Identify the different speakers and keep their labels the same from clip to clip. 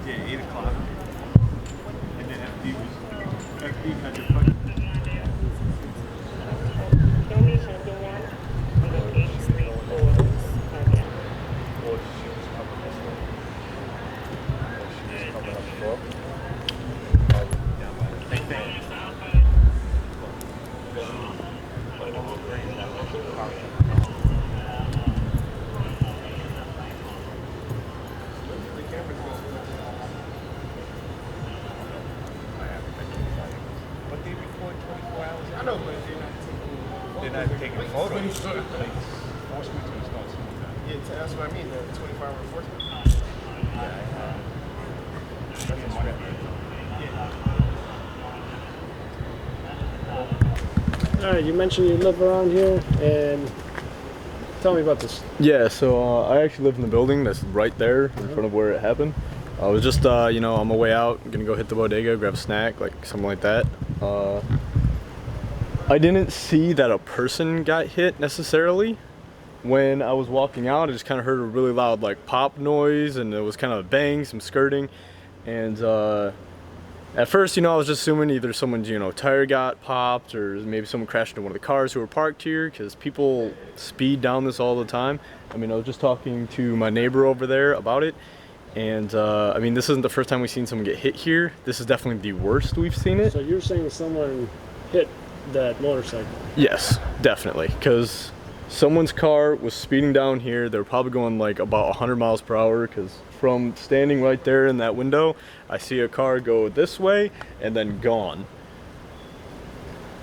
Speaker 1: Yeah, 8 o'clock. And then FD had your fucking. But they record 24 hours. I know, but they're not taking photos. Like, force me to install something.
Speaker 2: Yeah, that's what I mean, the 24-hour enforcement.
Speaker 3: All right, you mentioned you live around here, and tell me about this.
Speaker 4: Yeah, so I actually live in the building that's right there in front of where it happened. I was just, you know, on my way out, gonna go hit the bodega, grab a snack, like something like that. I didn't see that a person got hit necessarily. When I was walking out, I just kind of heard a really loud like pop noise, and it was kind of a bang, some skirting, and at first, you know, I was just assuming either someone's, you know, tire got popped, or maybe someone crashed into one of the cars who were parked here, because people speed down this all the time. I mean, I was just talking to my neighbor over there about it, and I mean, this isn't the first time we've seen someone get hit here. This is definitely the worst we've seen it.
Speaker 3: So you're saying someone hit that motorcycle?
Speaker 4: Yes, definitely, because someone's car was speeding down here. They were probably going like about 100 miles per hour, because from standing right there in that window, I see a car go this way and then gone.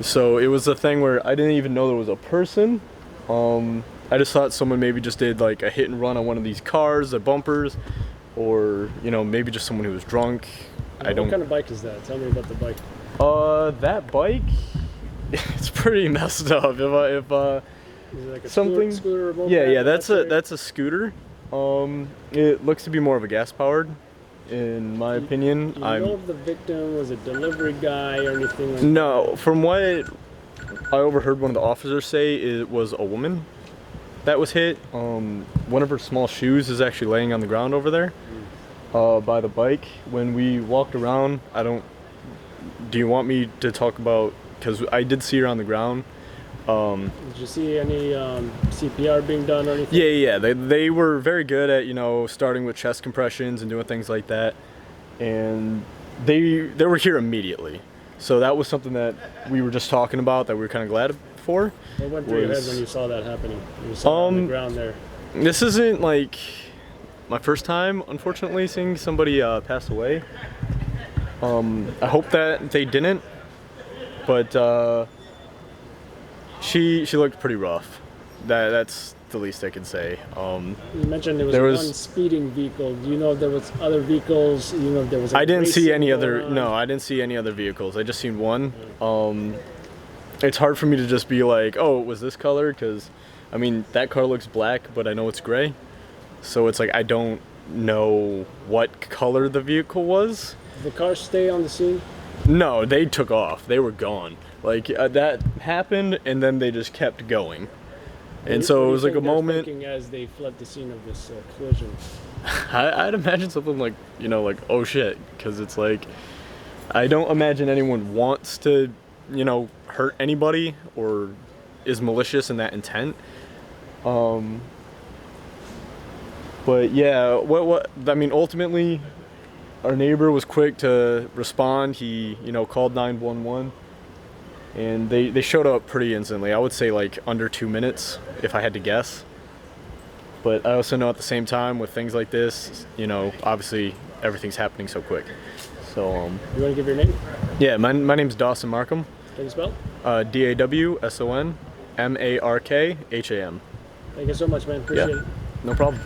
Speaker 4: So it was a thing where I didn't even know there was a person. I just thought someone maybe just did like a hit and run on one of these cars, the bumpers, or, you know, maybe just someone who was drunk.
Speaker 3: What kind of bike is that? Tell me about the bike.
Speaker 4: That bike, it's pretty messed up.
Speaker 3: Is it like a
Speaker 4: something
Speaker 3: scooter or moped?
Speaker 4: yeah, that's a scooter. It looks to be more of a gas powered, in my opinion.
Speaker 3: Do you know if the victim was a delivery guy or anything like that?
Speaker 4: No, from what I overheard one of the officers say, it was a woman that was hit. One of her small shoes is actually laying on the ground over there by the bike. When we walked around, do you want me to talk about, because I did see her on the ground.
Speaker 3: Did you see any CPR being done or anything?
Speaker 4: Yeah. They were very good at, you know, starting with chest compressions and doing things like that, and they were here immediately. So that was something that we were just talking about, that we were kind of glad for.
Speaker 3: What went through your head when you saw that happening? You saw it on the ground there.
Speaker 4: This isn't like my first time, unfortunately, seeing somebody pass away. I hope that they didn't, but she looked pretty rough. That's the least I can say.
Speaker 3: You mentioned there was one speeding vehicle. Do you know if there was other vehicles? You know if there was?
Speaker 4: I didn't see any other. No, I didn't see any other vehicles. I just seen one. It's hard for me to just be like, oh, it was this color, because I mean, that car looks black, but I know it's gray. So it's like, I don't know what color the vehicle was.
Speaker 3: Did the car stay on the scene?
Speaker 4: No, they took off. They were gone. Like, that happened, and then they just kept going. And so it was like a moment.
Speaker 3: As they fled the scene of this collision,
Speaker 4: I'd imagine something like, you know, like, oh shit, because it's like, I don't imagine anyone wants to, you know, hurt anybody or is malicious in that intent. But yeah, what I mean, ultimately, our neighbor was quick to respond. He, you know, called 911, and they showed up pretty instantly. I would say like under 2 minutes, if I had to guess. But I also know at the same time, with things like this, you know, obviously everything's happening so quick. So
Speaker 3: you want to give your name?
Speaker 4: Yeah, my name's Dawson Markham.
Speaker 3: Can you spell?
Speaker 4: DAWSON MARKHAM.
Speaker 3: Thank you so much, man. Appreciate it.
Speaker 4: No problem.